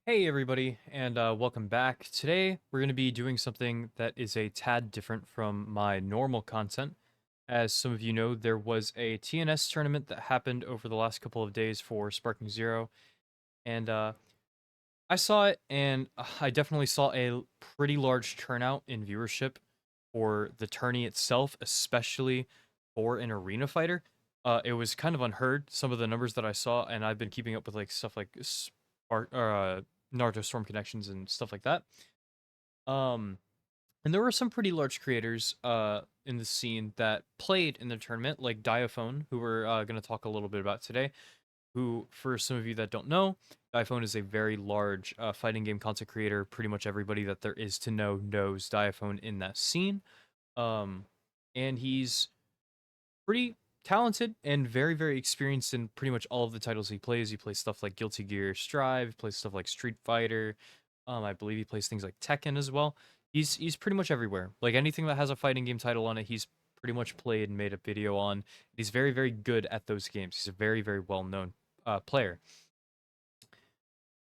Hey everybody, and welcome back. Today we're going to be doing something that is a tad different from my normal content. As some of you know, there was a TNS tournament that happened over the last couple of days for Sparking Zero, and I saw it, and I definitely saw a pretty large turnout in viewership for the tourney itself, especially for an arena fighter. It was kind of unheard, some of the numbers that I saw, and I've been keeping up with like stuff like Naruto Storm Connections and stuff like that. Um, and there were some pretty large creators in the scene that played in the tournament, like Diaphone, who we're going to talk a little bit about today. Who, for some of you that don't know, Diaphone is a very large fighting game content creator. Pretty much everybody that there is to know knows Diaphone in that scene. Um, and he's pretty talented and very, very experienced in pretty much all of the titles he plays. He plays stuff like Guilty Gear Strive, plays stuff like Street Fighter. I believe he plays things like Tekken as well. He's pretty much everywhere. Like anything that has a fighting game title on it, he's pretty much played and made a video on. He's very, very good at those games. He's a very, very well known player.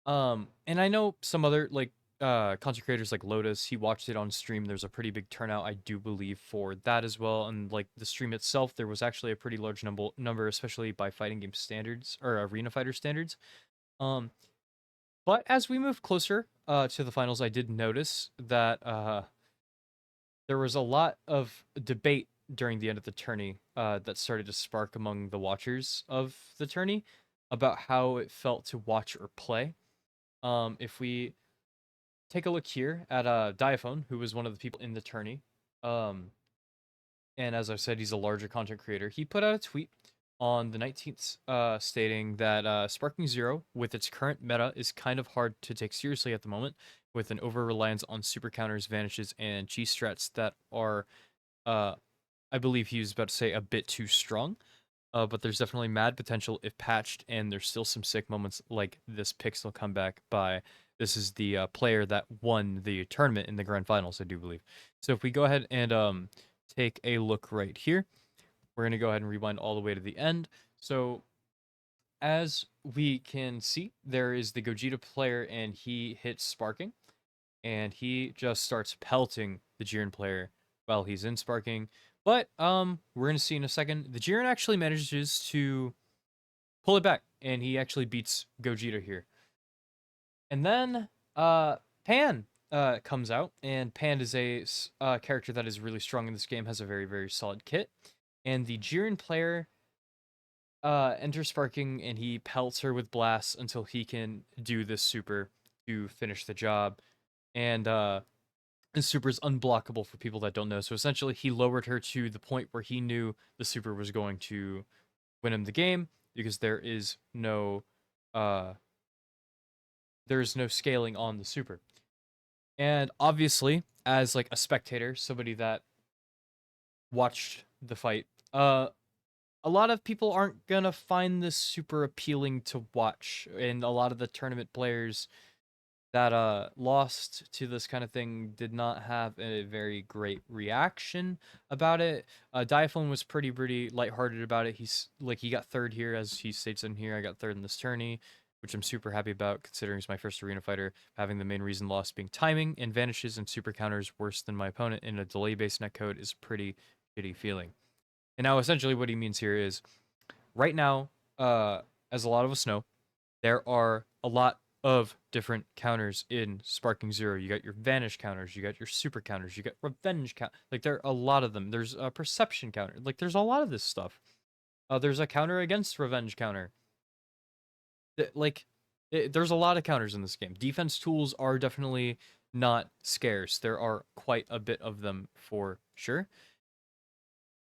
And I know some other like content creators like Lotus, he watched it on stream. There's a pretty big turnout, I do believe, for that as well. And like the stream itself, there was actually a pretty large number, especially by fighting game standards or arena fighter standards. Um, but as we move closer to the finals, I did notice that there was a lot of debate during the end of the tourney that started to spark among the watchers of the tourney about how it felt to watch or play. If we take a look here at Diaphone, who was one of the people in the tourney. Um, and as I said, he's a larger content creator. He put out a tweet on the 19th stating that Sparking Zero, with its current meta, is kind of hard to take seriously at the moment, with an over reliance on super counters, vanishes, and chi strats that are, uh, I believe he was about to say, a bit too strong. But there's definitely mad potential if patched, and there's still some sick moments like this pixel comeback by this is the player that won the tournament in the grand finals, I do believe. So if we go ahead and take a look right here, we're gonna go ahead and rewind all the way to the end. So as we can see, there is the Gogeta player, and he hits sparking, and he just starts pelting the Jiren player while he's in sparking. But we're gonna see in a second. The Jiren actually manages to pull it back, and he actually beats Gogeta here. And then Pan comes out, and Pan is a character that is really strong in this game, has a very, very solid kit. And the Jiren player enters sparking, and he pelts her with blasts until he can do this super to finish the job. And the super is unblockable for people that don't know. So essentially, he lowered her to the point where he knew the super was going to win him the game because uh there's no scaling on the super. And obviously, as like a spectator, somebody that watched the fight, a lot of people aren't gonna find this super appealing to watch, and a lot of the tournament players that lost to this kind of thing did not have a very great reaction about it. Diaphone was pretty lighthearted about it. He got third here, as he states in here. I got third in this tourney, which I'm super happy about considering it's my first arena fighter. Having the main reason lost being timing and vanishes and super counters worse than my opponent in a delay based netcode is pretty shitty feeling. And now essentially what he means here is right now, as a lot of us know, there are a lot of different counters in Sparking Zero. You got your Vanish counters, you got your Super counters, you got Revenge count. Like there are a lot of them. There's a Perception counter. Like there's a lot of this stuff. There's a counter against Revenge counter. Like there's a lot of counters in this game. Defense tools are definitely not scarce. There are quite a bit of them for sure.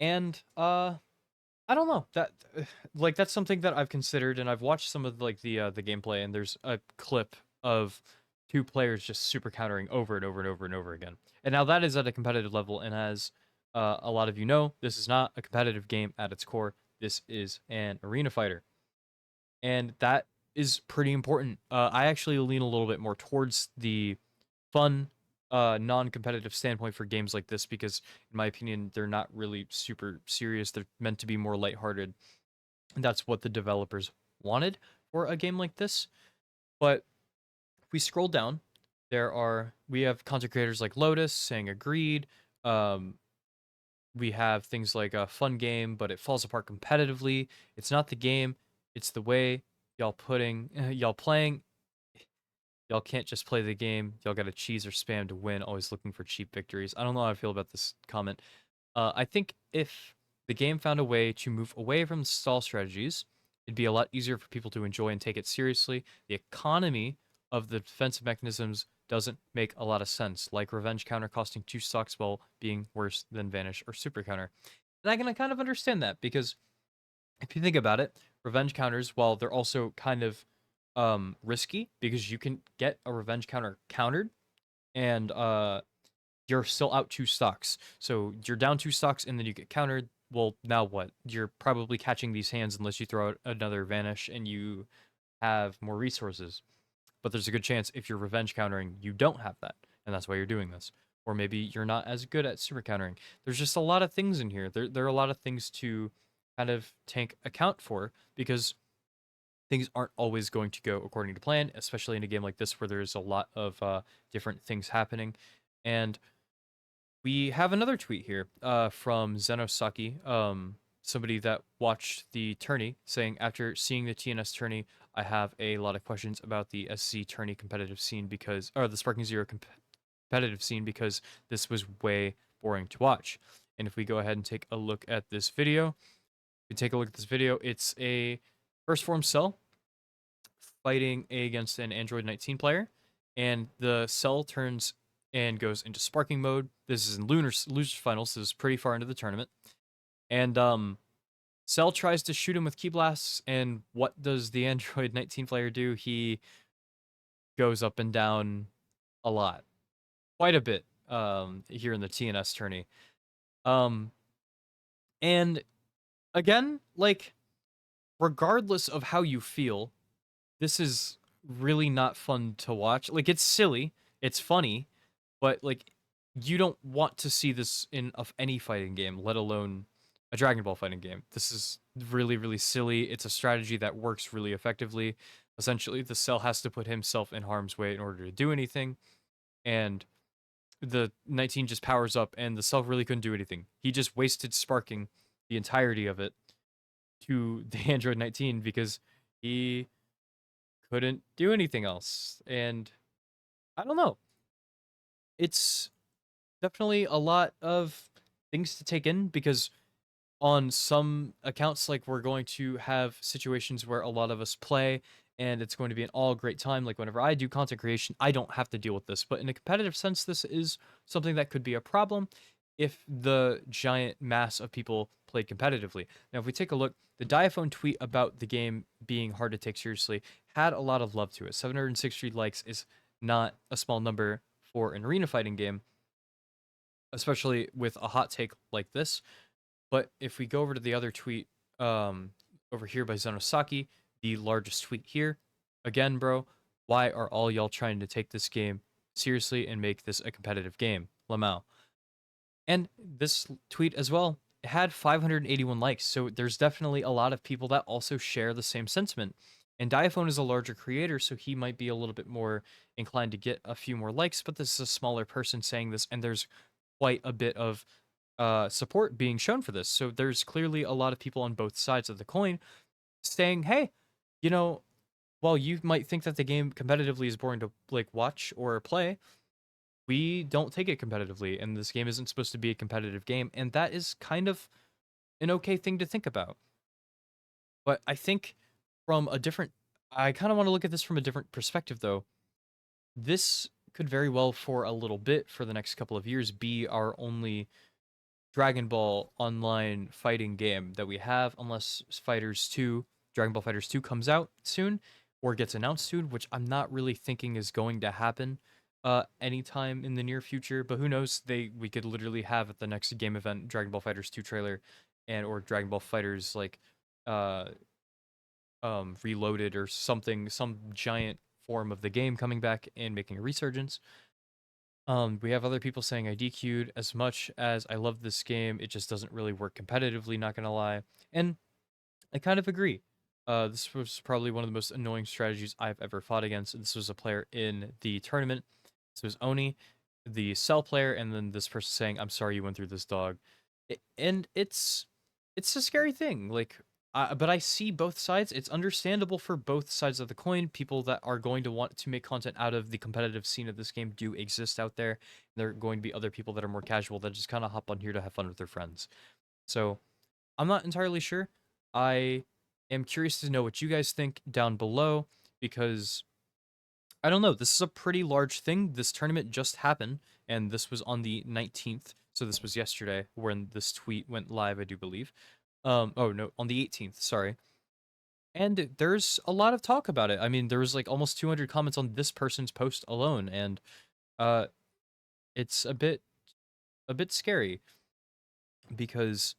And I don't know that like that's something that I've considered, and I've watched some of like the gameplay, and there's a clip of two players just super countering over and over and over and over again. And now that is at a competitive level, and as a lot of you know, this is not a competitive game at its core. This is an arena fighter, and that is pretty important. I actually lean a little bit more towards the fun, non-competitive standpoint for games like this because, in my opinion, they're not really super serious. They're meant to be more lighthearted. And that's what the developers wanted for a game like this. But we scroll down, we have content creators like Lotus saying agreed. Um, we have things like a fun game, but it falls apart competitively. It's not the game, it's the way y'all playing. Y'all can't just play the game. Y'all got to cheese or spam to win. Always looking for cheap victories. I don't know how I feel about this comment. I think if the game found a way to move away from stall strategies, it'd be a lot easier for people to enjoy and take it seriously. The economy of the defensive mechanisms doesn't make a lot of sense, like revenge counter costing 2 stocks while being worse than vanish or super counter. And I can kind of understand that because if you think about it, revenge counters, while they're also kind of risky because you can get a revenge counter countered and you're still out 2 stocks. So you're down 2 stocks and then you get countered. Well, now what? You're probably catching these hands unless you throw out another vanish and you have more resources. But there's a good chance if you're revenge countering, you don't have that. And that's why you're doing this. Or maybe you're not as good at super countering. There's just a lot of things in here. There are a lot of things to kind of take account for because things aren't always going to go according to plan, especially in a game like this where there's a lot of different things happening. And we have another tweet here from Zenosaki, somebody that watched the tourney, saying, after seeing the TNS tourney, I have a lot of questions about the SC tourney competitive scene or the Sparking Zero competitive scene because this was way boring to watch. And if we go ahead and take a look at this video, it's a first form cell fighting against an Android 19 player, and the cell turns and goes into sparking mode. This is in losers finals, so this is pretty far into the tournament. And Cell tries to shoot him with key blasts, and what does the Android 19 player do? He goes up and down a lot, quite a bit, here in the TNS tourney. Um, and again, like, regardless of how you feel, this is really not fun to watch. Like, it's silly, it's funny, but like, you don't want to see this in of any fighting game, let alone a Dragon Ball fighting game. This is really, really silly. It's a strategy that works really effectively. Essentially, the Cell has to put himself in harm's way in order to do anything, and the 19 just powers up, and the Cell really couldn't do anything. He just wasted sparking the entirety of it to the Android 19 because he couldn't do anything else. And I don't know. It's definitely a lot of things to take in because on some accounts, like, we're going to have situations where a lot of us play and it's going to be an all great time. Like, whenever I do content creation, I don't have to deal with this, but in a competitive sense, this is something that could be a problem if the giant mass of people played competitively. Now, if we take a look, the Diaphone tweet about the game being hard to take seriously had a lot of love to it. 760 likes is not a small number for an arena fighting game, especially with a hot take like this. But if we go over to the other tweet, over here by Zenosaki, the largest tweet here, again, bro, why are all y'all trying to take this game seriously and make this a competitive game? Lamau. And this tweet as well, it had 581 likes, so there's definitely a lot of people that also share the same sentiment. And Diaphone is a larger creator, so he might be a little bit more inclined to get a few more likes, but this is a smaller person saying this, and there's quite a bit of support being shown for this. So there's clearly a lot of people on both sides of the coin saying, hey, you know, while you might think that the game competitively is boring to like watch or play, we don't take it competitively, and this game isn't supposed to be a competitive game, and that is kind of an okay thing to think about. But I think from a different, I kind of want to look at this from a different perspective, though. This could very well, for a little bit, for the next couple of years, be our only Dragon Ball online fighting game that we have, unless Dragon Ball Fighters 2 comes out soon or gets announced soon, which I'm not really thinking is going to happen anytime in the near future, but who knows? We could literally have at the next game event Dragon Ball Fighters 2 trailer and or Dragon Ball Fighters like uh Reloaded or something, some giant form of the game coming back and making a resurgence. We have other people saying I DQ'd. As much as I love this game, it just doesn't really work competitively, not gonna lie. And I kind of agree. This was probably one of the most annoying strategies I've ever fought against. This was a player in the tournament. This was Oni, the cell player, and then this person saying, "I'm sorry you went through this, dog." And it's a scary thing. Like, but I see both sides. It's understandable for both sides of the coin. People that are going to want to make content out of the competitive scene of this game do exist out there. There are going to be other people that are more casual that just kind of hop on here to have fun with their friends. So I'm not entirely sure. I am curious to know what you guys think down below because I don't know. This is a pretty large thing. This tournament just happened, and this was on the 19th. So this was yesterday when this tweet went live, I do believe. Oh no, on the 18th, sorry. And there's a lot of talk about it. I mean, there was like almost 200 comments on this person's post alone, and uh, it's a bit scary because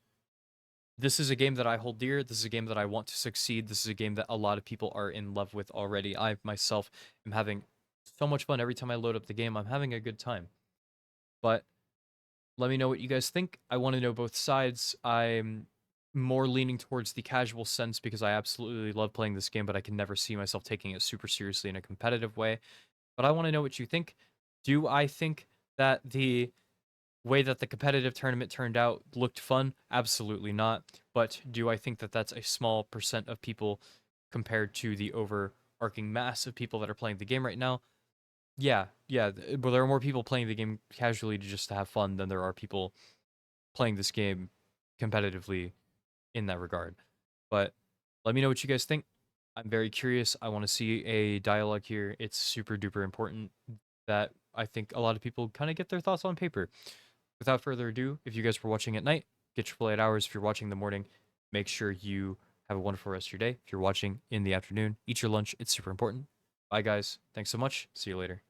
this is a game that I hold dear. This is a game that I want to succeed. This is a game that a lot of people are in love with already. I myself am having so much fun every time I load up the game. I'm having a good time. But let me know what you guys think. I want to know both sides. I'm more leaning towards the casual sense because I absolutely love playing this game, but I can never see myself taking it super seriously in a competitive way. But I want to know what you think. Do I think that the way that the competitive tournament turned out looked fun? Absolutely not. But do I think that that's a small percent of people compared to the overarching mass of people that are playing the game right now? Yeah, yeah. But there are more people playing the game casually to just to have fun than there are people playing this game competitively in that regard. But let me know what you guys think. I'm very curious. I want to see a dialogue here. It's super duper important that I think a lot of people kind of get their thoughts on paper. Without further ado, if you guys were watching at night, get your full 8 hours. If you're watching in the morning, make sure you have a wonderful rest of your day. If you're watching in the afternoon, eat your lunch. It's super important. Bye, guys. Thanks so much. See you later.